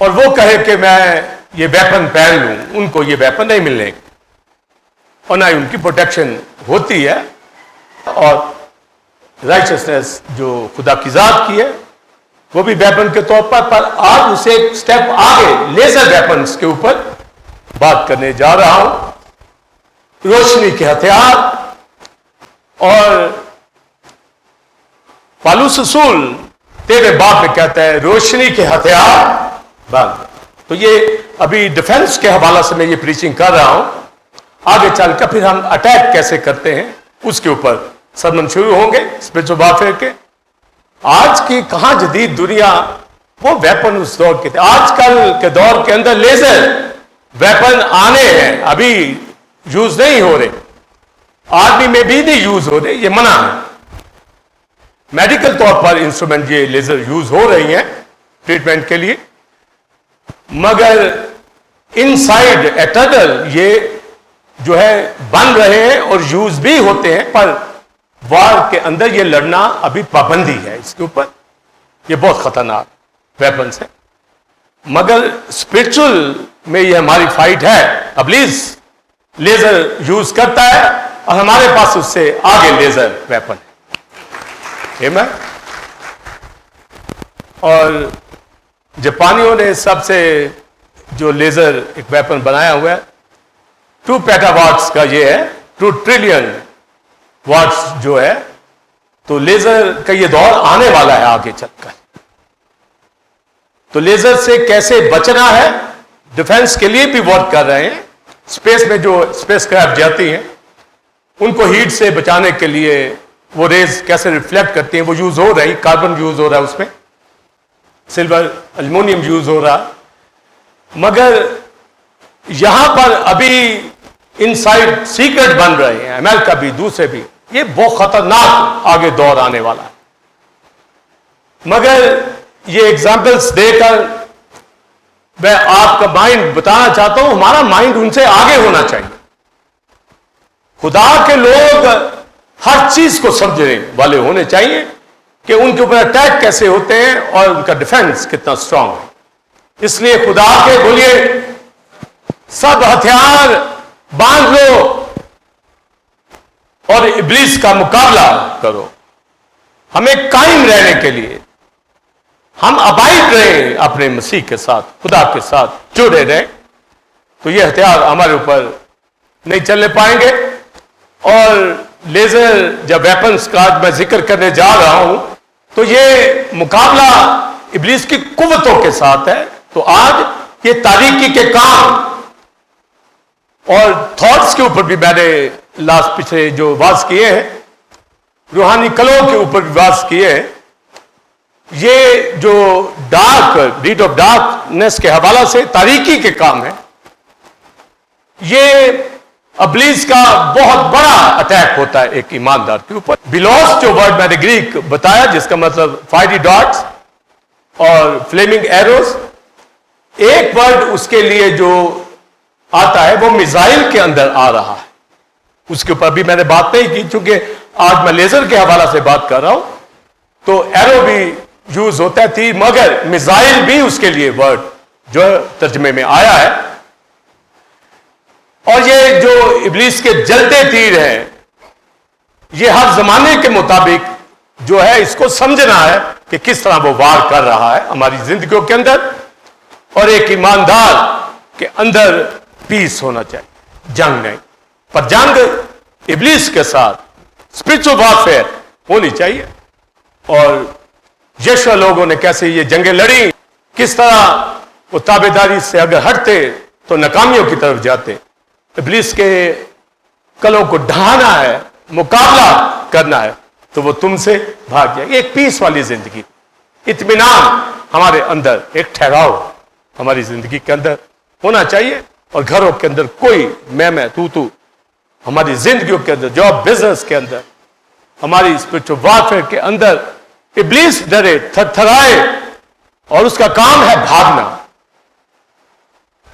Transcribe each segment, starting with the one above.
اور وہ کہے کہ میں یہ ویپن پہن لوں، ان کو یہ ویپن نہیں ملنے گے اور نہ ہی ان کی پروٹیکشن ہوتی ہے. اور رائچسنس جو خدا کی ذات کی ہے وہ بھی ویپن کے طور پر آج اسے ایک سٹیپ آگے لیزر ویپنز کے اوپر بات کرنے جا رہا ہوں. روشنی کے ہتھیار. اور پالوس رسول تیرے باب میں کہتا ہے روشنی کے ہتھیار بند. تو یہ ابھی ڈیفنس کے حوالے سے میں یہ پریچنگ کر رہا ہوں. آگے چل کر پھر ہم اٹیک کیسے کرتے ہیں اس کے اوپر سرمن شروع ہوں گے اسپرچوئل وارفیئر کے. آج کی کہاں جدید دنیا وہ ویپن اس دور کے تھے. آج کل کے دور کے اندر لیزر ویپن آنے ہیں، ابھی یوز نہیں ہو رہے، آرمی میں بھی نہیں یوز ہو رہے، یہ منع ہے. میڈیکل طور پر انسٹرومنٹ یہ لیزر یوز ہو رہی ہیں ٹریٹمنٹ کے لیے، مگر انسائیڈ ایٹرنل یہ جو ہے بن رہے ہیں اور یوز بھی ہوتے ہیں، پر وار کے اندر یہ لڑنا ابھی پابندی ہے اس کے اوپر. یہ بہت خطرناک ویپنس ہے، مگر اسپرچل میں یہ ہماری فائٹ ہے. ابلیس لیزر یوز کرتا ہے اور ہمارے پاس اس سے آگے لیزر ویپن ہے. اور جاپانیوں نے سب سے جو لیزر ایک ویپن بنایا ہوا ہے 2 پیٹا واٹس کا، یہ ہے 2 ٹریلین واٹس جو ہے. تو لیزر کا یہ دور آنے والا ہے آگے چل کر. تو لیزر سے کیسے بچنا ہے ڈیفنس کے لیے بھی ورک کر رہے ہیں. اسپیس میں جو اسپیس کرافٹ جاتی ہیں ان کو ہیٹ سے بچانے کے لیے وہ ریز کیسے ریفلیکٹ کرتی ہیں وہ یوز ہو رہی. کاربن یوز ہو رہا ہے اس میں، سلور المونیم یوز ہو رہا. مگر یہاں پر ابھی انسائڈ سیکرٹ بن رہے ہیں، امریکہ بھی دوسرے بھی. یہ بہت خطرناک آگے دور آنے والا ہے. مگر یہ ایگزامپلس دے کر میں آپ کا مائنڈ بتانا چاہتا ہوں، ہمارا مائنڈ ان سے آگے ہونا چاہیے. خدا کے لوگ ہر چیز کو سمجھنے والے ہونے چاہیے کہ ان کے اوپر اٹیک کیسے ہوتے ہیں اور ان کا ڈیفنس کتنا اسٹرانگ ہے. اس لیے خدا کے بولیے سب ہتھیار باندھ لو اور ابلیس کا مقابلہ کرو. ہمیں قائم رہنے کے لیے ہم ابائڈ رہیں اپنے مسیح کے ساتھ، خدا کے ساتھ جڑے رہیں، تو یہ ہتھیار ہمارے اوپر نہیں چلنے پائیں گے. اور لیزر جب ویپنس کا میں ذکر کرنے جا رہا ہوں تو یہ مقابلہ ابلیس کی قوتوں کے ساتھ ہے. تو آج یہ تاریکی کے کام اور تھاٹس کے اوپر بھی میں نے لاسٹ پچھلے جو واز کیے ہیں، روحانی کلوں کے اوپر بھی واز کیے ہیں. یہ جو ڈارک ڈیڈ آف ڈارکنیس کے حوالے سے تاریکی کے کام ہے، یہ ابلیس کا بہت بڑا اٹیک ہوتا ہے ایک ایماندار کے اوپر. بیلوس جو ورڈ میں نے گریک بتایا جس کا مطلب فائری ڈاٹس اور فلیمنگ ایروز، ایک ورڈ اس کے لیے جو آتا ہے وہ میزائل کے اندر آ رہا ہے. اس کے اوپر بھی میں نے بات نہیں کی چونکہ آج میں لیزر کے حوالے سے بات کر رہا ہوں. تو ایرو بھی یوز ہوتا ہے تیر، مگر میزائل بھی اس کے لیے ورڈ جو ترجمے میں آیا ہے. اور یہ جو ابلیس کے جلتے تیر ہیں، یہ ہر زمانے کے مطابق جو ہے اس کو سمجھنا ہے کہ کس طرح وہ وار کر رہا ہے ہماری زندگیوں کے اندر. اور ایک ایماندار کے اندر پیس ہونا چاہیے، جنگ نہیں، پر جنگ ابلیس کے ساتھ اسپرچوئل وارفیئر ہونی چاہیے. اور یشوع لوگوں نے کیسے یہ جنگیں لڑی، کس طرح وہ تابعداری سے اگر ہٹتے تو ناکامیوں کی طرف جاتے. ابلیس کے کلوں کو ڈھانا ہے، مقابلہ کرنا ہے تو وہ تم سے بھاگ جائے. ایک پیس والی زندگی، اطمینان ہمارے اندر، ایک ٹھہراؤ ہماری زندگی کے اندر ہونا چاہیے. اور گھروں کے اندر کوئی میں تو ہماری زندگیوں کے اندر، جاب بزنس کے اندر، ہماری اسپرچوئل وارفیئر کے اندر ابلیس ڈرے، تھرائے، اور اس کا کام ہے بھاگنا.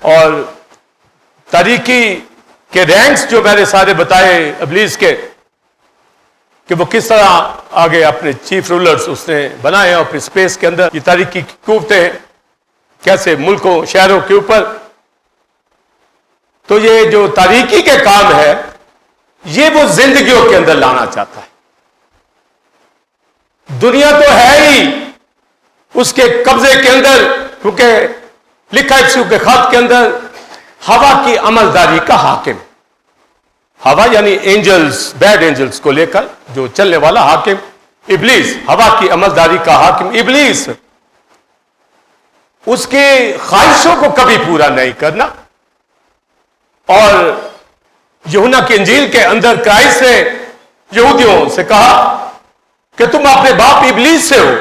اور تاریکی کے رینکس جو میں نے سارے بتائے ابلیس کے، کہ وہ کس طرح آگے اپنے چیف رولرز اس نے بنائے اور پھر اسپیس کے اندر یہ تاریکی کی قوتیں کیسے ملکوں شہروں کے اوپر. تو یہ جو تاریکی کے کام ہے یہ وہ زندگیوں کے اندر لانا چاہتا ہے. دنیا تو ہے ہی اس کے قبضے کے اندر، کیونکہ لکھا ہے کے خط کے اندر ہوا کی عملداری کا حاکم. ہوا یعنی اینجلز، بیڈ اینجلز کو لے کر جو چلنے والا حاکم ابلیس، ہوا کی عملداری کا حاکم ابلیس، اس کی خواہشوں کو کبھی پورا نہیں کرنا. اور یوحنا کی انجیل کے اندر کرائسٹ نے یہودیوں سے کہا کہ تم اپنے باپ ابلیس سے ہو،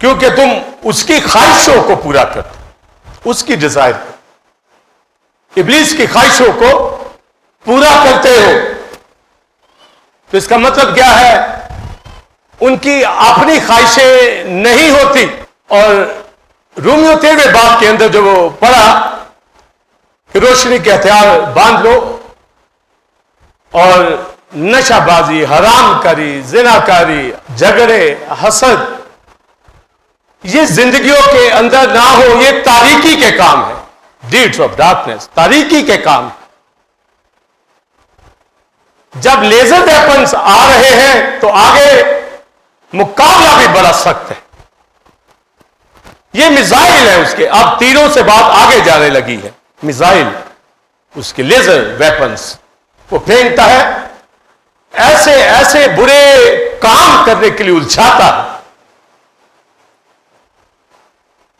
کیونکہ تم اس کی خواہشوں کو پورا کرتے، اس کی ڈیزائر کو، ابلیس کی خواہشوں کو پورا کرتے ہو. تو اس کا مطلب کیا ہے؟ ان کی اپنی خواہشیں نہیں ہوتی. اور رومیو 13 باب کے اندر جو وہ پڑھا کہ روشنی کے ہتھیار باندھ لو اور نشہ بازی، حرام کاری، زنا کاری، جھگڑے، حسد، یہ زندگیوں کے اندر نہ ہو. یہ تاریکی کے کام ہے، ڈیڈز آف ڈارکنیس، تاریکی کے کام. جب لیزر ویپنز آ رہے ہیں تو آگے مقابلہ بھی بڑا سخت ہے. یہ میزائل ہے اس کے، اب تیروں سے بات آگے جانے لگی ہے. میزائل اس کے لیزر ویپنز وہ پھینکتا ہے، ایسے ایسے برے کام کرنے کے لیے الجھاتا ہے.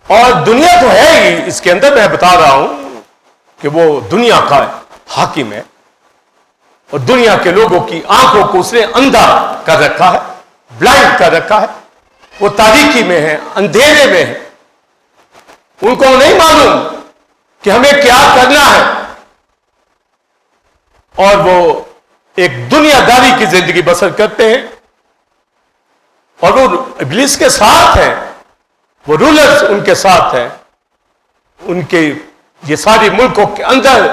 اور دنیا تو ہے ہی اس کے اندر، میں بتا رہا ہوں کہ وہ دنیا کا حاکم ہے اور دنیا کے لوگوں کی آنکھوں کو اس نے اندھا کر رکھا ہے، بلائنڈ کر رکھا ہے. وہ تاریکی میں ہے، اندھیرے میں ہے. ان کو نہیں معلوم کہ ہمیں کیا کرنا ہے، اور وہ ایک دنیا داری کی زندگی بسر کرتے ہیں. اور وہ ابلیس کے ساتھ ہیں، وہ رولرز ان کے ساتھ ہیں. ان کے یہ ساری ملکوں کے اندر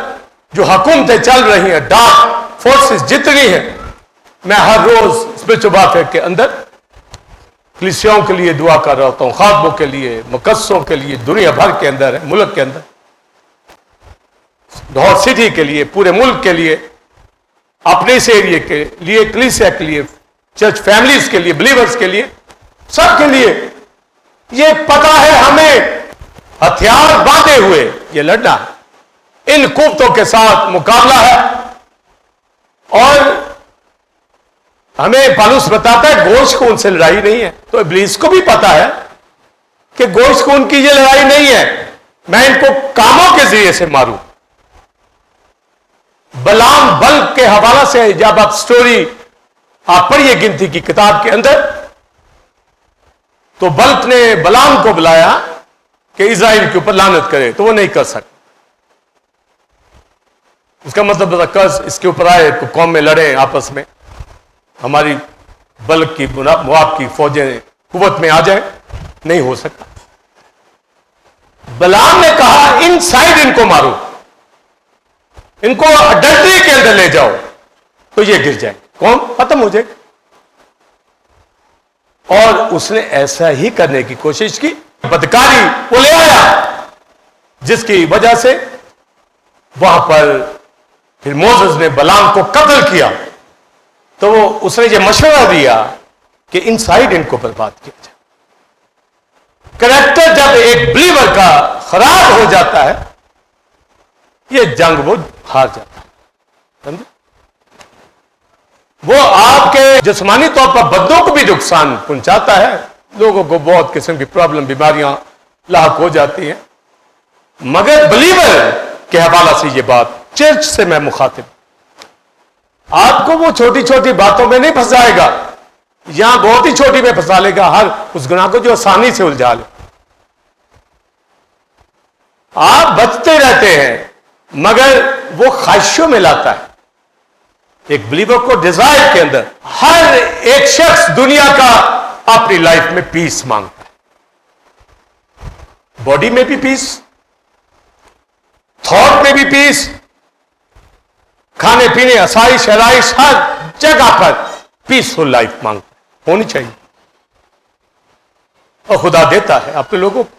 جو حکومتیں چل رہی ہیں، ڈارک فورسز جتنی ہیں، میں ہر روز اسپرچوئل وارفیئر کے اندر کلیسیاؤں کے لیے دعا کر رہا ہوتا ہوں، خاطبوں کے لیے، مقدسوں کے لیے، دنیا بھر کے اندر ہے، ملک کے اندر، لاہور سٹی کے لیے، پورے ملک کے لیے، اپنے اس ایریے کے لیے، کلیسیا کے لیے، چرچ فیملیز کے لیے، بلیورز کے لیے، سب کے لیے. یہ پتہ ہے ہمیں ہتھیار باندھے ہوئے یہ لڑنا ہے، ان قوتوں کے ساتھ مقابلہ ہے. اور ہمیں پالوس بتاتا ہے گوشت خون سے لڑائی نہیں ہے. تو ابلیس کو بھی پتا ہے کہ گوشت خون کی یہ لڑائی نہیں ہے، میں ان کو کاموں کے ذریعے سے ماروں. بلام بلق کے حوالہ سے جب آپ سٹوری آپ پڑھیے گنتی کی کتاب کے اندر، تو بلق نے بلام کو بلایا کہ اسرائیل کے اوپر لعنت کرے، تو وہ نہیں کر سکتا. اس کا مطلب قرض اس کے اوپر آئے تو قوم میں لڑیں آپس میں، ہماری بلق کی مواب کی فوجیں قوت میں آ جائیں، نہیں ہو سکتا. بلام نے کہا ان سائڈ ان کو مارو، ان کو اڈلٹری کے اندر لے جاؤ تو یہ گر جائے، قوم ختم ہو جائے. اور اس نے ایسا ہی کرنے کی کوشش کی، بدکاری وہ لے آیا، جس کی وجہ سے وہاں پر پھر موسیس نے بلام کو قتل کیا. تو اس نے یہ مشورہ دیا کہ ان سائڈ ان کو برباد کیا جائے. کریکٹر جب ایک بلیور کا خراب ہو جاتا ہے، یہ جنگ وہ ہار جاتا ہے. سمجھے؟ وہ آپ کے جسمانی طور پر بدنوں کو بھی نقصان پہنچاتا ہے، لوگوں کو بہت قسم کی پرابلم، بیماریاں لاحق ہو جاتی ہیں. مگر بلیور کے حوالہ سے یہ بات، چرچ سے میں مخاطب، آپ کو وہ چھوٹی چھوٹی باتوں میں نہیں پھنسائے گا، یہاں بہت ہی چھوٹی میں پھنسا لے گا، ہر اس گناہ کو جو آسانی سے الجھا لے. آپ بچتے رہتے ہیں مگر وہ خواہشوں میں لاتا ہے. ایک بلیور کو ڈیزائر کے اندر، ہر ایک شخص دنیا کا اپنی لائف میں پیس مانگتا ہے. باڈی میں بھی پیس، تھاٹ میں بھی پیس، کھانے پینے، آسائش، آرائش، ہر جگہ پر پیسفل لائف مانگتا ہے، ہونی چاہیے. اور خدا دیتا ہے اپنے لوگوں کو.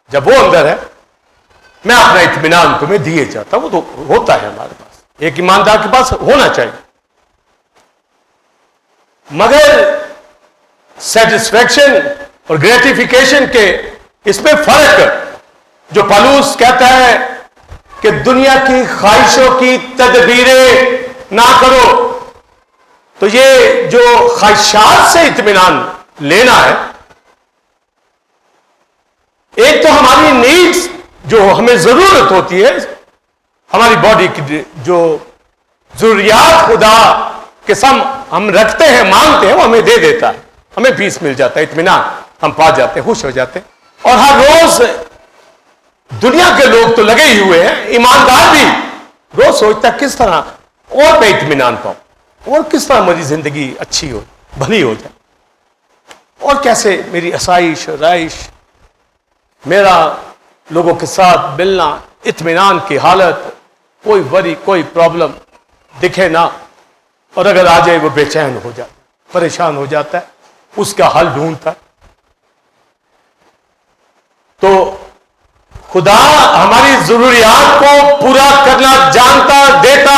جب وہ اندر ہے میں اپنا اطمینان تمہیں دیے جاتا ہوں. وہ تو ہوتا ہے ہمارے پاس, ایک ایماندار کے پاس ہونا چاہیے. مگر سیٹسفیکشن اور گریٹیفیکیشن کے اس میں فرق, جو پالوس کہتا ہے کہ دنیا کی خواہشوں کی تدبیریں نہ کرو, تو یہ جو خواہشات سے اطمینان لینا ہے, ایک تو ہماری نیڈس جو ہمیں ضرورت ہوتی ہے, ہماری باڈی کی جو ضروریات خدا کے سم ہم رکھتے ہیں, مانگتے ہیں, وہ ہمیں دے دیتا ہے, ہمیں پیس مل جاتا ہے, اطمینان ہم پا جاتے ہیں, خوش ہو جاتے ہیں. اور ہر روز دنیا کے لوگ تو لگے ہی ہوئے ہیں, ایماندار بھی روز سوچتا ہے کس طرح اور میں اطمینان پاؤں, اور کس طرح میری زندگی اچھی ہو, بھلی ہو جائے, اور کیسے میری آسائش رائش, میرا لوگوں کے ساتھ ملنا, اطمینان کی حالت, کوئی وری کوئی پرابلم دکھے نہ, اور اگر آ جائے وہ بے چین ہو جاتا, پریشان ہو جاتا ہے, اس کا حل ڈھونڈتا ہے. تو خدا ہماری ضروریات کو پورا کرنا جانتا, دیتا.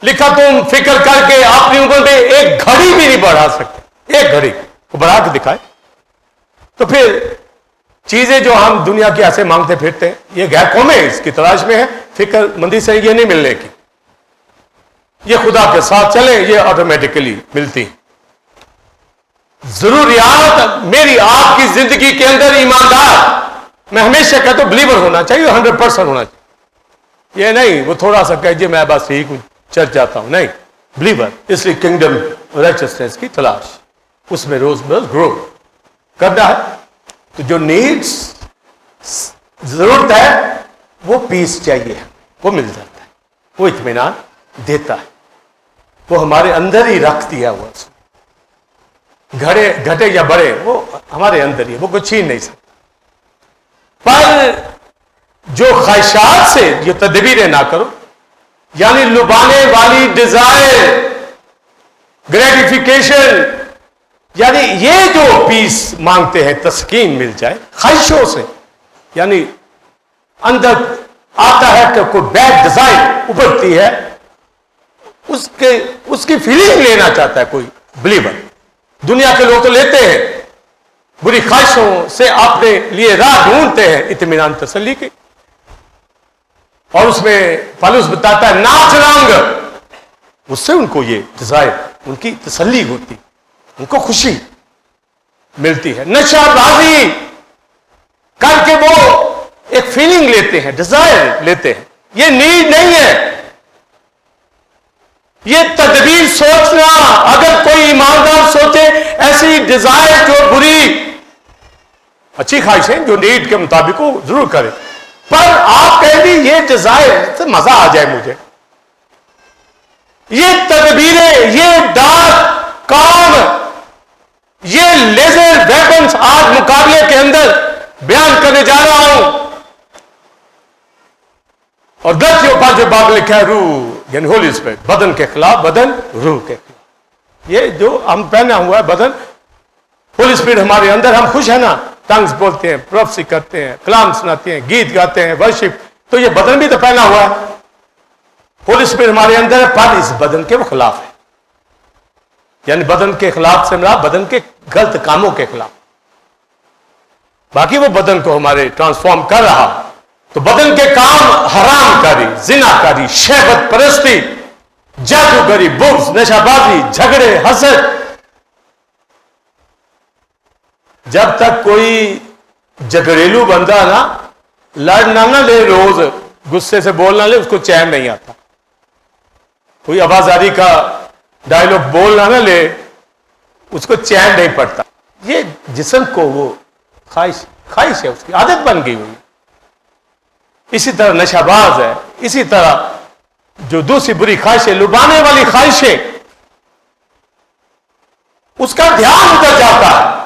لکھا تم فکر کر کے اپنی عمر میں ایک گھڑی بھی نہیں بڑھا سکتے, ایک گھڑی کو بڑھا کے دکھائے. تو پھر چیزیں جو ہم دنیا کی ایسے مانگتے پھرتے ہیں, یہ غیر قومیں اس کی تلاش میں ہے, فکر مندی سے یہ نہیں ملنے کی, یہ خدا کے ساتھ چلے, یہ آٹومیٹکلی ملتی. ضروریات میری آپ کی زندگی کے اندر ایماندار, میں ہمیشہ کہتا ہوں بلیور ہونا چاہیے, 100% ہونا چاہیے. یہ نہیں وہ تھوڑا سا کہ جی میں بس ٹھیک ہوں چرچ جاتا ہوں, نہیں, بلیور. اس لیے کنگڈم رائچسنس کی تلاش, اس میں روز بروز گرو کرنا ہے. تو جو نیڈس ضرورت ہے وہ پیس چاہیے, وہ مل جاتا ہے, وہ اطمینان دیتا ہے, وہ ہمارے اندر ہی رکھ دیا ہوا, گھٹے یا بڑے وہ ہمارے اندر ہی, وہ کوئی چھین نہیں سکتا. پر جو خواہشات سے یہ تدبیریں نہ کرو, یعنی لبانے والی ڈیزائر, گریٹیفیکیشن, یعنی یہ جو پیس مانگتے ہیں تسکین مل جائے خواہشوں سے, یعنی اندر آتا ہے کہ کوئی بیڈ ڈیزائر ابھرتی ہے, اس کی فیلنگ لینا چاہتا ہے کوئی بلیور. دنیا کے لوگ تو لیتے ہیں, بری خواہشوں سے اپنے لیے راہ ڈھونڈتے ہیں اطمینان تسلی کی. اور اس میں پالوس بتاتا ہے ناچ رنگ, اس سے ان کو یہ ڈیزائر, ان کی تسلی ہوتی, ان کو خوشی ملتی ہے. نشہ بازی کر کے وہ ایک فیلنگ لیتے ہیں, ڈیزائر لیتے ہیں, یہ نیڈ نہیں ہے. یہ تدبیر سوچنا, اگر کوئی ایماندار سوچے ایسی ڈیزائر جو بری, اچھی خواہشیں جو نیڈ کے مطابق ہو ضرور کرے, پر آپ کہیں گے یہ ڈیزائر سے مزہ آ جائے مجھے, یہ تدبیریں, یہ ڈارک کام, یہ لیزر ویپنز آج مقابلے کے اندر بیان کرنے جا رہا ہوں. اور گلت کے اوپر جو باب لکھا ہے روح یعنی ہولی اسپرٹ, بدن کے خلاف, بدن روح کے خلاف. یہ جو ہم پہنا ہوا ہے بدن, ہولی اسپرٹ ہمارے اندر, ہم خوش ہیں نا, ٹنگز بولتے ہیں, پروفیسی کرتے ہیں, کلام سناتے ہیں, گیت گاتے ہیں, ورشپ, تو یہ بدن بھی تو پہنا ہوا ہے. ہولی اسپرٹ ہمارے اندر ہے, پر اس بدن کے وہ خلاف ہے, یعنی بدن کے خلاف سے مراد بدن کے غلط کاموں کے خلاف. باقی وہ بدن کو ہمارے ٹرانسفارم کر رہا, تو بدن کے کام حرام کاری, زنا کاری, شہوت پرستی, جادوگری, بغض, نشہ بازی, جھگڑے, حسد. جب تک کوئی جگریلو بندہ نا لڑنا نہ لے, روز غصے سے بولنا لے, اس کو چین نہیں آتا. کوئی آوازاری کا ڈائلگ بولنا نہ لے, اس کو چین نہیں پڑتا. یہ جسم کو وہ خواہش ہے, اس کی عادت بن گئی ہوئی. اسی طرح نشہ باز ہے, اسی طرح جو دوسری بری خواہشیں, لبانے والی خواہشیں, اس کا دھیان ادھر جاتا ہے.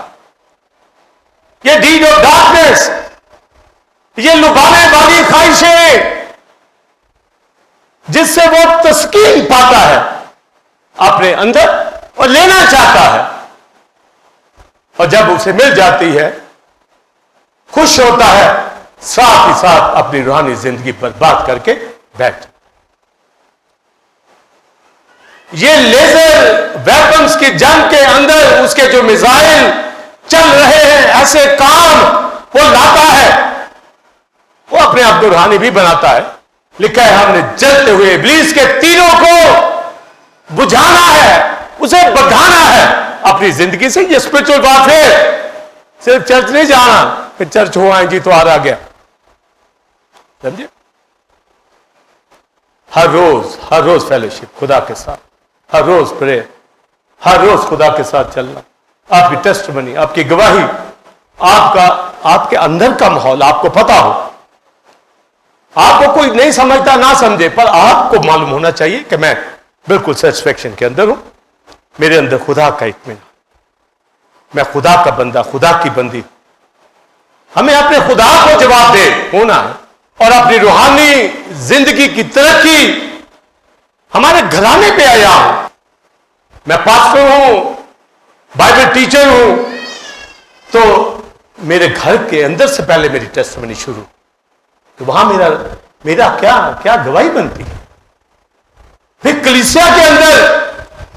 یہ ڈیڈ آف ڈارکنیس, یہ لبانے والی خواہشیں جس سے وہ تسکین پاتا ہے اپنے اندر اور لینا چاہتا ہے, اور جب اسے مل جاتی ہے خوش ہوتا ہے، ساتھ ہی ساتھ اپنی روحانی زندگی پر بات کر کے بیٹھ. یہ لیزر ویپنز کی جنگ کے اندر اس کے جو میزائل چل رہے ہیں، ایسے کام وہ لاتا ہے، وہ اپنے آپ کو روحانی بھی بناتا ہے. لکھا ہے ہم نے جلتے ہوئے ابلیس کے تیروں کو بجھانا ہے، اسے بڑھانا ہے اپنی زندگی سے. یہ اسپرچل بات ہے، صرف چرچ نہیں جانا کہ چرچ ہوا ہے جی تو آ گیا. سمجھے؟ ہر روز فیلوشپ خدا کے ساتھ، ہر روز پریئر، ہر روز خدا کے ساتھ چلنا. آپ کی ٹیسٹ بنی، آپ کی گواہی، آپ کے اندر کا ماحول آپ کو پتا ہو. آپ کو کوئی نہیں سمجھتا نہ سمجھے، پر آپ کو معلوم ہونا چاہیے کہ میں بالکل سیٹسفیکشن کے اندر ہوں. میرے اندر خدا کا اطمینان، میں خدا کا بندہ، خدا کی بندی. ہمیں اپنے خدا کو جواب دے ہونا ہے، اور اپنی روحانی زندگی کی ترقی ہمارے گھرانے پہ آیا ہوں. میں پاسٹر ہوں، بائبل ٹیچر ہوں، تو میرے گھر کے اندر سے پہلے میری ٹیسٹمنی شروع، تو وہاں میرا کیا گواہی بنتی ہے. پھر کلیسیا کے اندر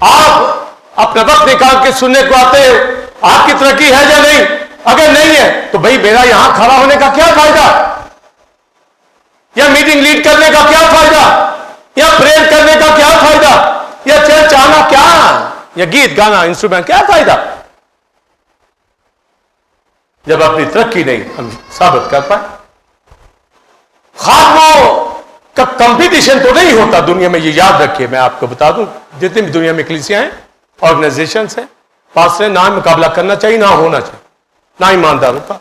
آپ اپنا وقت نکال کے سننے کو آتے ہو، آپ کی ترقی ہے یا نہیں؟ اگر نہیں ہے تو بھائی میرا یہاں کھڑا ہونے کا کیا فائدہ، یا میٹنگ لیڈ کرنے کا کیا فائدہ، یا پریئر کرنے کا کیا فائدہ، یا چرچ آنا کیا، یا گیت گانا انسٹرومنٹ کیا فائدہ، جب اپنی ترقی نہیں ہم ثابت کر پائے. خاتموں کا کمپٹیشن تو نہیں ہوتا دنیا میں، یہ یاد رکھیے. میں آپ کو بتا دوں، جتنی بھی دنیا میں کلیسیاں ہیں، آرگنائزیشنز ہیں، پاس نہ مقابلہ کرنا چاہیے، نہ ہونا چاہیے، نہ ایمانداروں کا.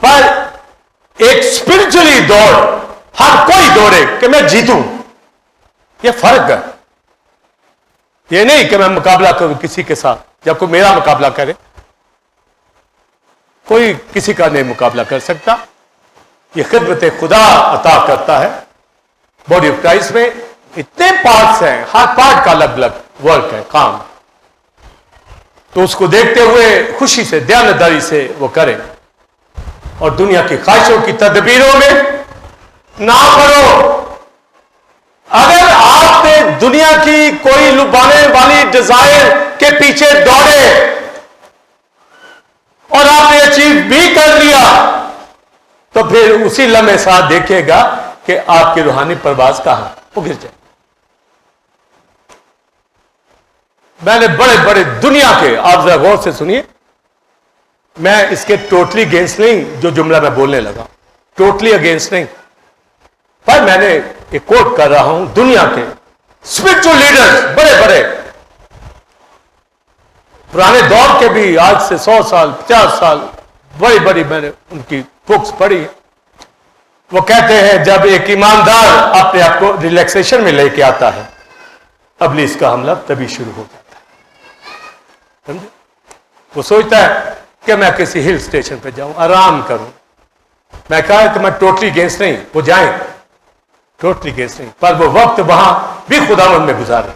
پر ایک اسپرچولی دوڑ ہر کوئی دوڑے کہ میں جیتوں، یہ فرق ہے. یہ نہیں کہ میں مقابلہ کروں کسی کے ساتھ. جب کوئی میرا مقابلہ کرے، کوئی کسی کا نہیں مقابلہ کر سکتا. یہ خدمت خدا عطا کرتا ہے. باڈی آف کرائسٹ میں اتنے پارٹس ہیں، ہر پارٹ کا الگ الگ ورک ہے، کام. تو اس کو دیکھتے ہوئے خوشی سے، دیانتداری سے وہ کرے، اور دنیا کی خواہشوں کی تدبیروں میں نہ پڑو. اگر آپ نے دنیا کی کوئی لبانے والی ڈیزائر کے پیچھے دوڑے اور آپ نے اچیو بھی کر لیا، تو پھر اسی لمحے ساتھ دیکھے گا کہ آپ کی روحانی پرواز کہاں وہ گر جائے. میں نے بڑے بڑے دنیا کے، آپ ذرا غور سے سنیے، میں اس کے ٹوٹلی اگینسٹ نہیں جو جملہ میں بولنے لگا، ٹوٹلی اگینسٹ نہیں، پر میں نے ایک کوٹ کر رہا ہوں. دنیا کے اسپرچل لیڈرز بڑے بڑے پرانے دور کے بھی، آج سے 100 سال 50 سال بڑی بڑی، میں نے ان کی بکس پڑھی. وہ کہتے ہیں جب ایک ایماندار اپنے آپ کو ریلیکسیشن میں لے کے آتا ہے، ابلیس کا حملہ تبھی شروع ہو جاتا ہے. سمجھے؟ وہ سوچتا ہے کہ میں کسی ہل اسٹیشن پہ جاؤں، آرام کروں. میں کہا کہ میں ٹوٹلی اگینسٹ نہیں، وہ جائیں، ٹوٹلی اگینسٹ نہیں، پر وہ وقت وہاں بھی خداوند میں گزارے.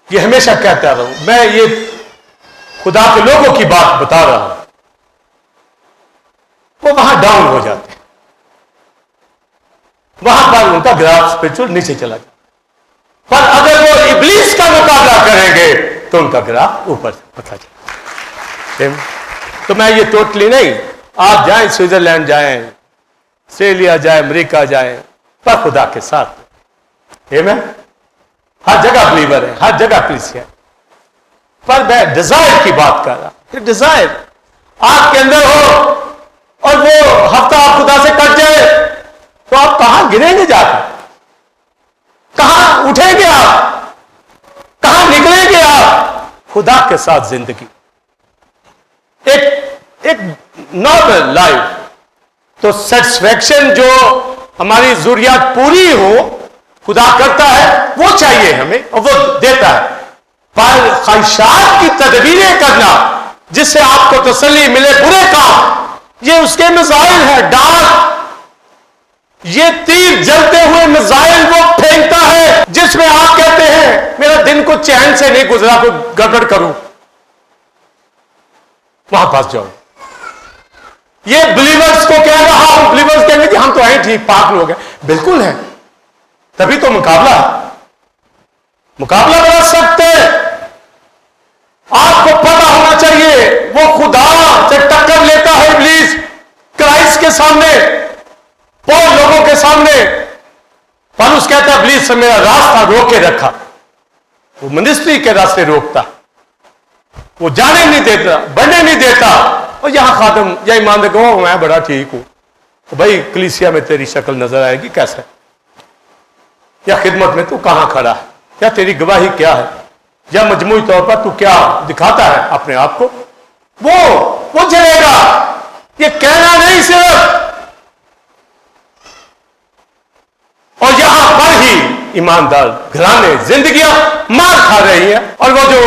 یہ ہمیشہ کہتا رہوں، میں یہ خدا کے لوگوں کی بات بتا رہا ہوں. وہ وہاں ڈاؤن ہو جاتے ہیں، وہاں پر ان کا گراف اسپرچل نیچے چلا جاتا. پر اگر وہ ابلیس کا مقابلہ کریں گے تو ان کا گراف اوپر پتہ چلے. تو میں یہ ٹوٹلی نہیں، آپ جائیں سوئٹزرلینڈ جائیں، آسٹریلیا جائیں، امریکہ جائیں، پر خدا کے ساتھ. ہر جگہ بلیور ہے، ہر جگہ کلیسیا ہے. پر میں ڈیزائر کی بات کر رہا ہوں. ڈیزائر آپ کے اندر ہو اور وہ ہفتہ آپ خدا سے کٹ جائے تو آپ کہاں گریں گے، جا کے کہاں اٹھیں گے، آپ کہاں نکلیں گے. آپ خدا کے ساتھ زندگی، ایک نارمل لائف، تو سیٹسفیکشن جو ہماری ضروریات پوری ہو خدا کرتا ہے، وہ چاہیے ہمیں اور وہ دیتا ہے. پر خواہشات کی تدبیریں کرنا جس سے آپ کو تسلی ملے، برے کام، یہ اس کے میزائل ہے. ڈانٹ، یہ تیر جلتے ہوئے میزائل وہ پھینکتا ہے جس میں آپ کہتے ہیں میرا دن کو چین سے نہیں گزرا، کو گڑبڑ کروں، وہاں پاس جاؤ. یہ بلیورز کو کہہ رہا ہوں، بلیورز کہیں گے کہ ہم تو ہیں ٹھیک، پاک لوگ ہیں، بالکل ہیں، تبھی تو مقابلہ بڑا سخت ہے۔ آپ کو پتا ہونا چاہیے وہ خدا سے ٹکر لیتا ہے ابلیس کرائسٹ کے سامنے، اور لوگوں کے سامنے۔ پالوس کہتا ہے ابلیس سے میرا راستہ روکے رکھا، وہ منسٹری کے راستے روکتا، وہ جانے نہیں دیتا، بڑھنے نہیں دیتا۔ اور یہاں خادم یا ایمان کہو میں بڑا ٹھیک ہوں، تو بھائی کلیسیا میں تیری شکل نظر آئے گی کیسے، یا خدمت میں تو کہاں کھڑا ہے، یا تیری گواہی کیا ہے، یا مجموعی طور پر تو کیا دکھاتا ہے اپنے آپ کو، وہ چلے گا۔ یہ کہنا نہیں صرف، اور یہاں پر ہی ایماندار گھرانے زندگیاں مار کھا رہی ہیں، اور وہ جو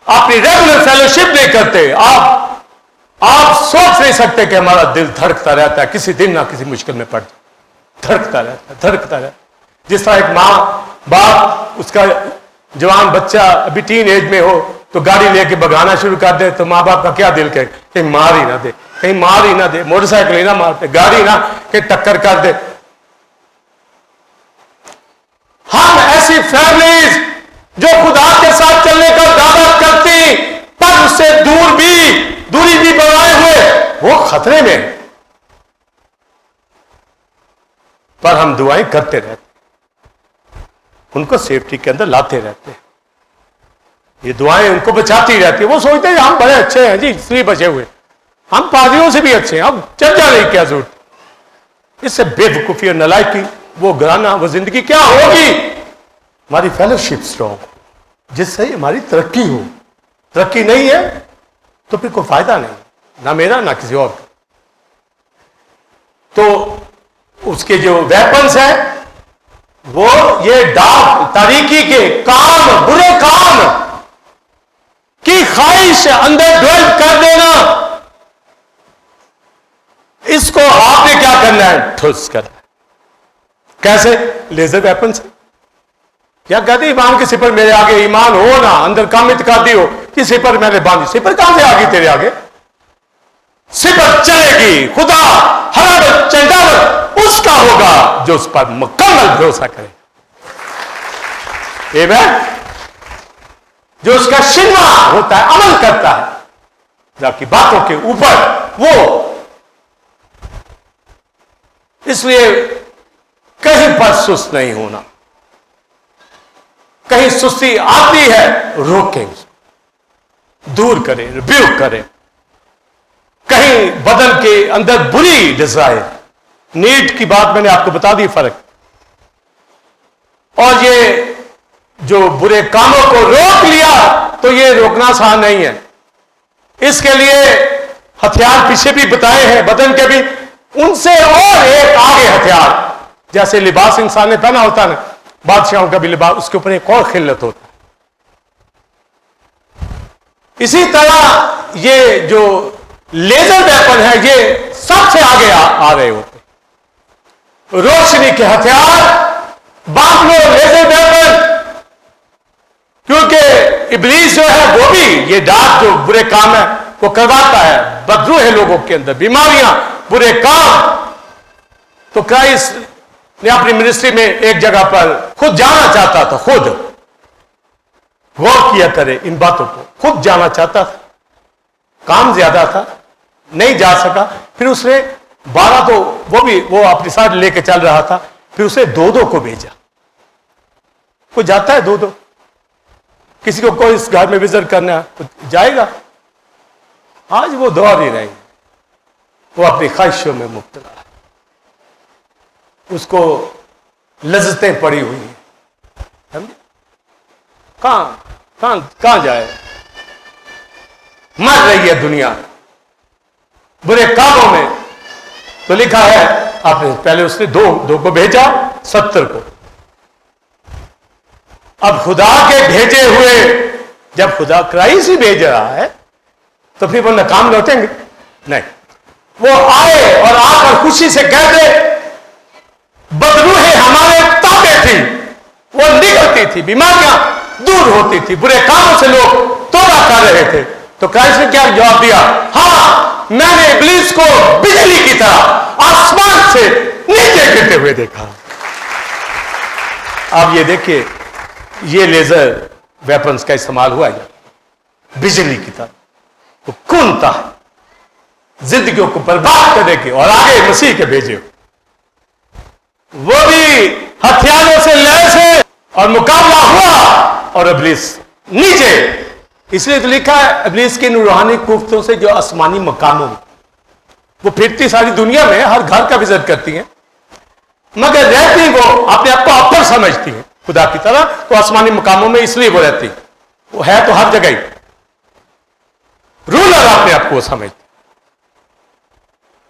اپنی ریگولر فیلوشپ نہیں کرتے، آپ سوچ نہیں سکتے کہ ہمارا دل دھڑکتا رہتا ہے، کسی دن نہ کسی مشکل میں پڑ جائے، دھڑکتا رہتا ہے۔ جس طرح ایک ماں باپ اس کا جوان بچہ ابھی ٹین ایج میں ہو تو گاڑی لے کے بگانا شروع کر دے، تو ماں باپ کا کیا دل کہے کہیں مار ہی نہ دے، موٹر سائیکل ہی نہ مارتے، گاڑی نہ کہ ٹکر کر دے۔ ہم ایسی فیملیز جو خدا کے ساتھ چلنے کا دعویٰ کرتی پر اس سے دوری بھی بنائے ہوئے، وہ خطرے میں، پر ہم دعائیں کرتے رہتے، ان کو سیفٹی کے اندر لاتے رہتے، یہ دعائیں ان کو بچاتی رہتی۔ وہ سوچتے ہیں ہم بڑے اچھے ہیں جی، اس لیے بچے ہوئے، ہم پادریوں سے بھی اچھے ہیں، اب چل جانے کی کیا ضرورت۔ اس سے بے وقوفی اور نالائکی وہ گھرانہ وہ زندگی کیا ہوگی؟ ہماری فیلوشپ اسٹرانگ ہو، جس سے ہماری ترقی ہو۔ ترقی نہیں ہے تو پھر کوئی فائدہ نہیں، نہ میرا نہ کسی اور کا۔ تو اس کے جو ویپنز ہیں وہ یہ ڈارک تاریکی کے کام، برے کام کی خواہش اندر ڈویل کر دینا، اس کو آپ نے کیا کرنا ہے؟ ٹھوس کرنا ہے۔ کیسے؟ لیزر ویپن سے، کیا کہتے ایمان کے سپر میرے آگے ایمان ہو نا، اندر کام اعتقادی ہو کہ سپر میں نے باندھی، سپر کہاں سے آگی تیرے آگے؟ سپر چلے گی، خدا حرارت چنڈالت اس کا ہوگا جو اس پر مکمل بھروسہ کرے، آمین، جو اس کا شنوا ہوتا ہے، عمل کرتا ہے خدا کی باتوں کے اوپر۔ وہ اس لیے کہیں پر سست نہیں ہونا، کہیں سستی آتی ہے روکیں، دور کریں، ریبیوک کریں۔ کہیں بدن کے اندر بری ڈیزائر، نیڈ کی بات میں نے آپ کو بتا دی فرق، اور یہ جو برے کاموں کو روک لیا تو یہ روکنا آسان نہیں ہے۔ اس کے لیے ہتھیار پیچھے بھی بتائے ہیں بدن کے بھی، ان سے اور ایک آگے ہتھیار، جیسے لباس انسان نے پہنا ہوتا ہے نا، بادشاہوں کا بھی لباس، اس کے اوپر ایک اور خلت ہوتا ہے۔ اسی طرح یہ جو لیزر ویپن ہے یہ سب سے آگے آ رہے ہوتے، روشنی کے ہتھیار، باندھ لو لیزر ویپن، کیونکہ ابلیس جو ہے وہ بھی یہ ڈارک جو برے کام ہے وہ کرواتا ہے، بدروح ہے لوگوں کے اندر، بیماریاں، برے کام۔ تو کرائسٹ نے اپنی منسٹری میں ایک جگہ پر خود جانا چاہتا تھا، خود غور کیا کرے ان باتوں کو، خود جانا چاہتا تھا، کام زیادہ تھا، نہیں جا سکا، پھر اس نے 12 تو وہ اپنے ساتھ لے کے چل رہا تھا، پھر اسے 2 کو بھیجا۔ کوئی جاتا ہے 2 کسی کو کوئی اس گھر میں وزٹ کرنا ہے تو جائے گا۔ آج وہ دور ہی نہیں، وہ اپنی خواہشوں میں مبتلا ہے، اس کو لذتیں پڑی ہوئی ہیں، سمجھے؟ کہاں جائے؟ مر رہی ہے دنیا برے کاموں میں۔ تو لکھا ہے آپ نے پہلے اس نے 2 کو بھیجا، 70 کو۔ اب خدا کے بھیجے ہوئے، جب خدا کرائسٹ ہی بھیج رہا ہے تو پھر وہ ناکام لوٹیں گے؟ نہیں، وہ آئے اور آ کر خوشی سے کہتے بدروحیں ہمارے تابع تھی، وہ نکلتی تھی، بیماریاں دور ہوتی تھی، برے کاموں سے لوگ توبہ کر رہے تھے۔ تو کرائسٹ نے کیا جواب دیا؟ ہاں میں نے ابلیس کو بجلی کی طرح آسمان سے نیچے گرتے ہوئے دیکھا. اب یہ دیکھیے یہ لیزر ویپنز کا استعمال ہوا ہے بجلی کی طرح وہ کونتا ہے زندگیوں کو برباد کرنے کے اور آگے مسیح کے بھیجے وہ بھی ہتھیاروں سے لیس ہے اور مقابلہ ہوا اور ابلیس نیچے. اس لیے تو لکھا ہے ابلیس کی روحانی قوتوں سے جو آسمانی مقاموں میں وہ پھرتی ساری دنیا میں ہر گھر کا وزٹ کرتی ہیں مگر رہتی وہ اپنے آپ کو اپر سمجھتی ہیں خدا کی طرح. تو آسمانی مقاموں میں اس لیے وہ رہتی وہ ہے تو ہر جگہ ہی رولر اپنے آپ کو سمجھتی.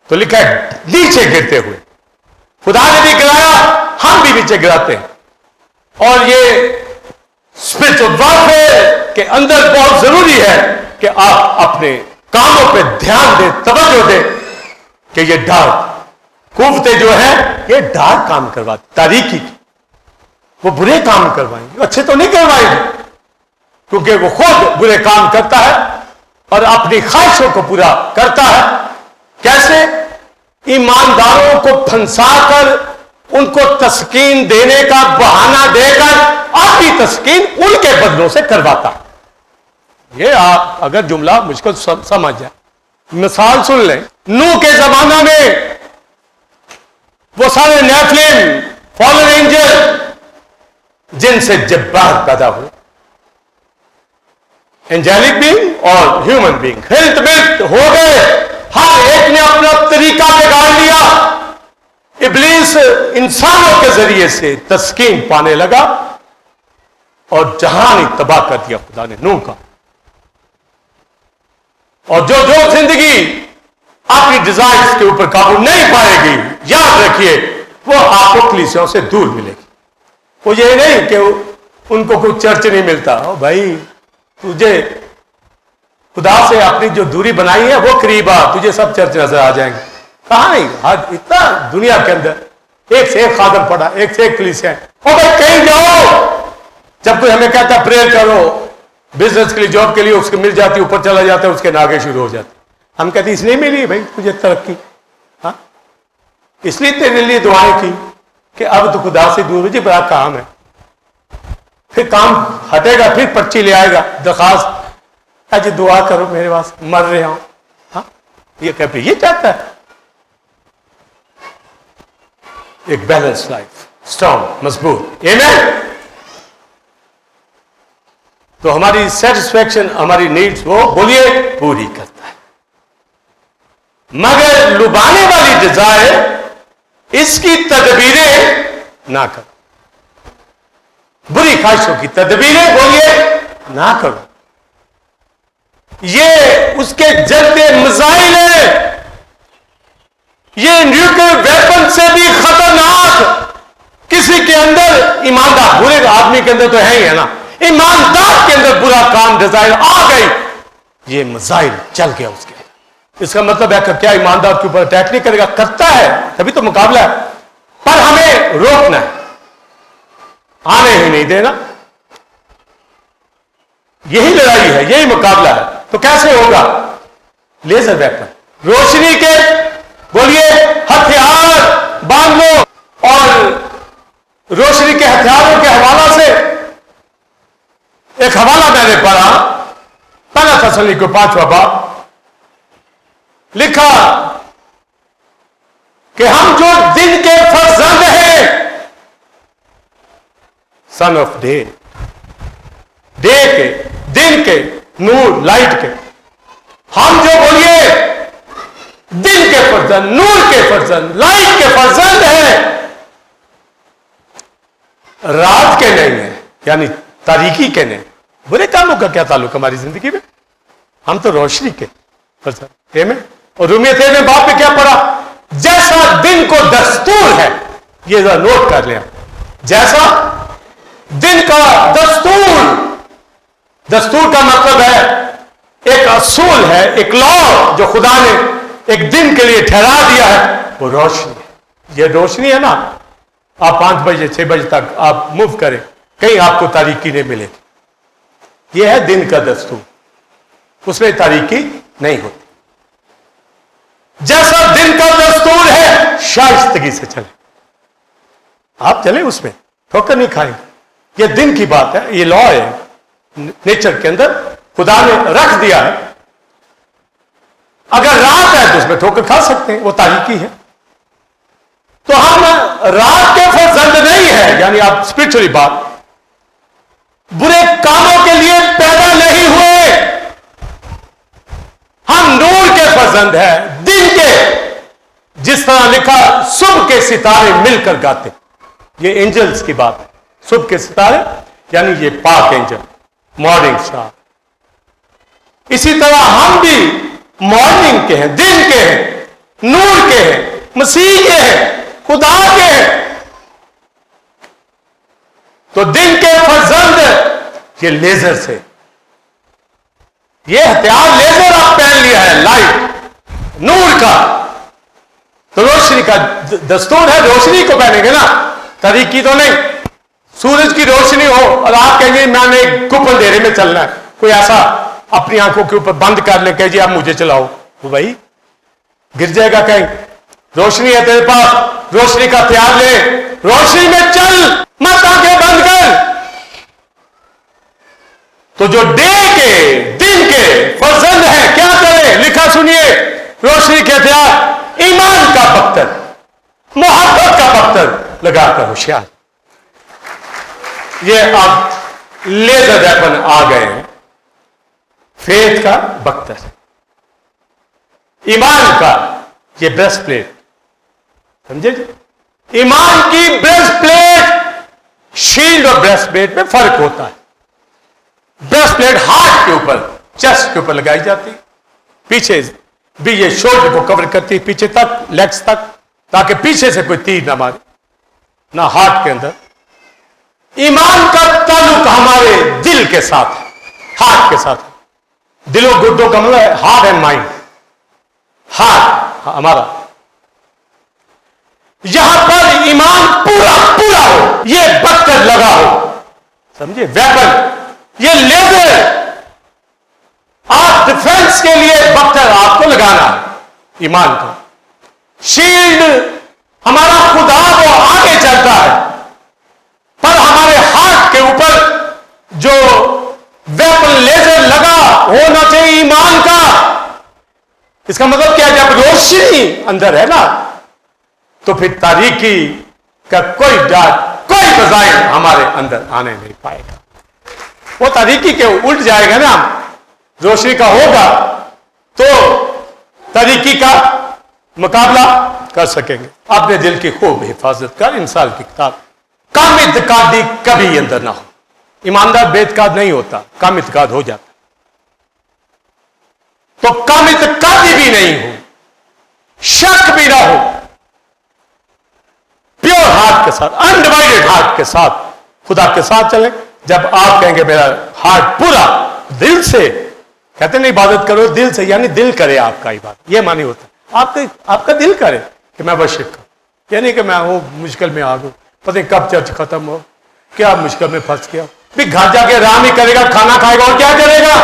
تو لکھا ہے نیچے گرتے ہوئے خدا نے بھی گرایا ہم بھی نیچے گراتے ہیں. اور یہ اسپرچل وارفیئر کے اندر بہت ضروری ہے کہ آپ اپنے کاموں پہ دھیان دیں توجہ دیں کہ یہ ڈارک قوتیں جو ہیں یہ ڈارک کام کرواتی تاریکی کی وہ برے کام کروائیں گے اچھے تو نہیں کروائیں گے کیونکہ وہ خود برے کام کرتا ہے اور اپنی خواہشوں کو پورا کرتا ہے. کیسے؟ ایمانداروں کو پھنسا کر ان کو تسکین دینے کا بہانہ دے کر اپنی تسکین ان کے بدلوں سے کرواتا. یہ آپ اگر جملہ مشکل سمجھ جائے مثال سن لیں. نوح کے زمانہ میں وہ سارے نیفلم فالن اینجل جن سے جبار پیدا ہوئے اینجلک بینگ اور ہیومن بینگ ہلت ملت ہو گئے. ہر ایک نے اپنا طریقہ بگاڑ لیا. ابلیس انسانوں کے ذریعے سے تسکین پانے لگا اور جہان ہی تباہ کر دیا خدا نے نوح کا. اور جو زندگی اپنی ڈیزائرز کے اوپر قابو نہیں پائے گی یاد رکھیے وہ آپ کو کلیسیوں سے دور ملے گی. وہ یہ نہیں کہ ان کو کوئی چرچ نہیں ملتا. بھائی تجھے خدا سے اپنی جو دوری بنائی ہے وہ قریب آ تجھے سب چرچ نظر آ جائیں گے. کہاں نہیں اتنا دنیا کے اندر ایک سے ایک خادم پڑا ایک سے ایک کلیسیا ہے. اور بھائی کہیں جاؤ جب کوئی ہمیں کہتا ہے پریئر کرو بزنس کے لیے جاب کے لیے اس کو مل جاتی اوپر چلا جاتا ہے اس کے ناگے شروع ہو جاتے. ہم کہتے ہیں اس لیے ملی بھائی تجھے ترقی ہاں اس لیے تیرے لیے دعائیں کی کہ اب تو خدا سے دور ہو جی بڑا کام ہے. پھر کام ہٹے گا پھر پرچی لے آئے گا درخواست جی دعا کرو میرے پاس مر رہا ہوں. ہاں یہ کہ یہ چاہتا ہے ایک بیلنس لائف اسٹرانگ مضبوط. تو ہماری سیٹسفیکشن ہماری نیڈز وہ بولیے پوری کرتا ہے مگر لبانے والی ڈیزائر اس کی تدبیریں نہ کرو. بری خواہشوں کی تدبیریں بولیے نہ کرو. یہ اس کے جلتے مزائل ہیں. یہ نیوکلیر ویپن سے بھی خطرناک. کسی کے اندر ایماندار برے آدمی کے اندر تو ہے ہی ہے نا ایماندار کے اندر برا کام ڈیزائر آ گئی یہ مزائل چل گیا اس کے. اس کا مطلب ہے کہ کیا ایماندار کے اوپر اٹیک نہیں کرے گا؟ کرتا ہے تبھی تو مقابلہ ہے پر ہمیں روکنا ہے آنے ہی نہیں دینا. یہی لڑائی ہے یہی مقابلہ ہے. تو کیسے ہوگا؟ لیزر ویپن روشنی کے بولیے ہتھیار باندھ لو. اور روشنی کے ہتھیاروں کے حوالہ سے ایک حوالہ میں نے پڑھا پہلا تسلی کو 5واں باب لکھا کہ ہم جو دن کے فرزند ہیں سن آف ڈے کے دن کے نور لائٹ کے ہم جو بولیے دن کے فرزند نور کے فرزند لائٹ کے فرزند ہیں رات کے نہیں ہیں یعنی تاریکی کے نہیں. برے کاموں کا کیا تعلق ہماری زندگی میں؟ ہم تو روشنی کے فرزند میں. اور رومیہ 13 باب پہ کیا پڑھا؟ جیسا دن کو دستور ہے یہ ذرا نوٹ کر لیں جیسا دن کا دستور کا مطلب ہے ایک اصول ہے ایک لا جو خدا نے ایک دن کے لیے ٹھہرا دیا ہے وہ روشنی ہے. یہ روشنی ہے نا آپ 5 بجے 6 بجے تک آپ موو کریں کہیں آپ کو تاریکی نہیں ملے گی. یہ ہے دن کا دستور اس میں تاریکی نہیں ہوتی. جیسا دن کا دستور ہے شائستگی سے چلیں. آپ چلیں اس میں، ٹھوکر نہیں کھائیں. یہ دن کی بات ہے، یہ لا ہے نیچر کے اندر خدا نے رکھ دیا ہے. اگر رات ہے تو اس میں ٹھوکر کھا سکتے ہیں، وہ تاریکی ہے. تو ہم رات کے فرزند نہیں ہے، یعنی آپ اسپرچولی بات، برے کاموں کے لیے پیدا نہیں ہوئے. ہم نور کے فرزند ہیں، دن کے. جس طرح لکھا صبح کے ستارے مل کر گاتے. یہ اینجلز کی بات ہے. صبح کے ستارے یعنی یہ پاک اینجل، مارننگ اسٹار. اسی طرح ہم بھی مارننگ کے ہیں، دن کے ہیں، نور کے ہیں، مسیح کے ہیں، خدا کے ہیں. تو دن کے فرزند یہ لیزر سے، یہ ہتھیار لیزر آپ پہن لیا ہے، لائٹ نور کا. تو روشنی کا دستور ہے، روشنی کو پہنیں گے نا، تاریکی تو نہیں. سورج کی روشنی ہو اور آپ کہیں گے میں نے گپ اندھیرے میں چلنا ہے، کوئی ایسا اپنی آنکھوں کے اوپر بند کر لیں کہ جی آپ مجھے چلاؤ، وہ بھائی گر جائے گا. کہیں روشنی ہے تیرے پاس، روشنی کا ہتھیار لے، روشنی میں چل، مت آنکھیں بند کر. تو جو ڈے کے، دن کے فرزند ہیں کیا کریں؟ لکھا سنیے، روشنی کے ہتھیار، ایمان کا بختر، محبت کا بختر لگا کر ہوشیار. یہ اب لیزر ویپن آ گئے ہیں. فیتھ کا بختر، ایمان کا یہ بریسٹ پلیٹ، سمجھے جی؟ ایمان کی بریسٹ پلیٹ، شیلڈ اور بریسٹ پلیٹ میں فرق ہوتا ہے. بریسٹ پلیٹ ہارٹ کے اوپر، چیسٹ کے اوپر لگائی جاتی، پیچھے بھی یہ شولڈر کو کور کرتی، پیچھے تک، لیگز تک، تاکہ پیچھے سے کوئی تیر نہ مارے، نہ ہارٹ کے اندر. ایمان کا تعلق ہمارے دل کے ساتھ، ہارٹ کے ساتھ. دل و گردوں کا مطلب ہے ہارٹ اینڈ مائنڈ. ہارٹ ہمارا، یہاں پر ایمان پورا پورا ہو، یہ بختر لگا ہو، سمجھے؟ ویپن، یہ لیزر، آپ ڈیفنس کے لیے بختر آپ کو لگانا ہے ایمان کا. شیلڈ ہمارا خدا وہ آگے چلتا ہے، پر ہمارے ہاتھ کے اوپر جو ویپن لیزر لگا ہونا چاہیے ایمان کا. اس کا مطلب کیا ہے؟ جب روشنی اندر ہے نا تو پھر تاریکی کا کوئی ڈر، کوئی فضائل ہمارے اندر آنے نہیں پائے گا. وہ تاریکی کے الٹ جائے گا نا. روشنی کا ہوگا تو تاریکی کا مقابلہ کر سکیں گے. اپنے دل کی خوب حفاظت کر، انسان کی کتاب. کم اعتقادی کبھی اندر نہ ہو. ایماندار بے اعتقاد نہیں ہوتا، کم اعتقاد ہو جاتا. تو کم اعتقادی بھی نہیں ہو، شک بھی نہ ہو. پیور ہارٹ کے ساتھ، انڈیوائڈڈ ہارٹ کے ساتھ خدا کے ساتھ چلیں. جب آپ کہیں گے میرا ہارٹ پورا دل سے، کہتے نہیں عبادت کرو دل سے، یعنی دل کرے آپ کا عبادت، یہ معنی ہوتا ہے. آپ کا دل کرے کہ میں ورشپ کروں، یعنی کہ میں ہوں مشکل میں آ گوں، پتہ نہیں کب چرچ ختم ہو، کیا مشکل میں پھنس گیا. بھی گھر جا کے آرام ہی کرے گا، کھانا کھائے گا اور کیا کرے گا.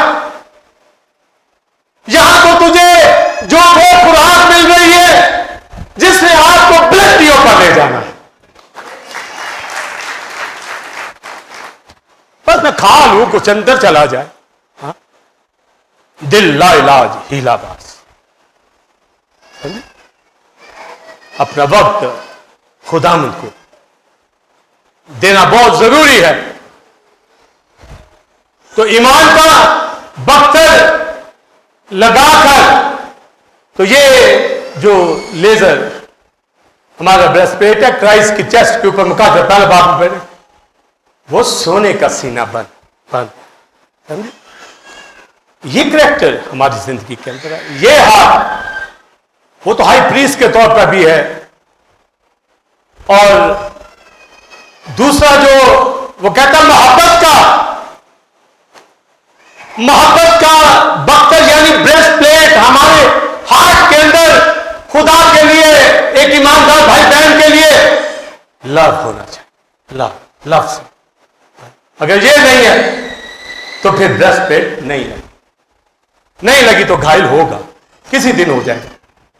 یہاں تو تجھے جو وہ خوراک مل رہی ہے جس نے آپ کو بلندیوں پر لے جانا ہے. بس میں کھا لوں، کچھ اندر چلا جائے. ہاں؟ دل لا علاج ہیلا باز. اپنا وقت خداوند کو دینا بہت ضروری ہے. تو ایمان کا بختر لگا کر، تو یہ جو لیزر ہمارا بریسٹ پلیٹ ہے، کرائسٹ کی چیسٹ کے اوپر مقدر پہلے باب میں بیٹھے، وہ سونے کا سینہ بند. سمجھے؟ یہ کریکٹر ہماری زندگی کے اندر ہے. یہ ہاتھ وہ تو ہائی پریسٹ کے طور پر بھی ہے. اور دوسرا جو وہ کہتا ہے محبت کا بختر، یعنی بریسٹ پلیٹ ہمارے ہارٹ کے اندر خدا کے لیے، ایک ایماندار بھائی بہن کے لیے لو ہونا چاہیے. لو سے اگر یہ نہیں ہے تو پھر بریسٹ پلیٹ نہیں لگی تو گھائل ہوگا، کسی دن ہو جائے گا.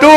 2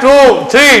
2-3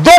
2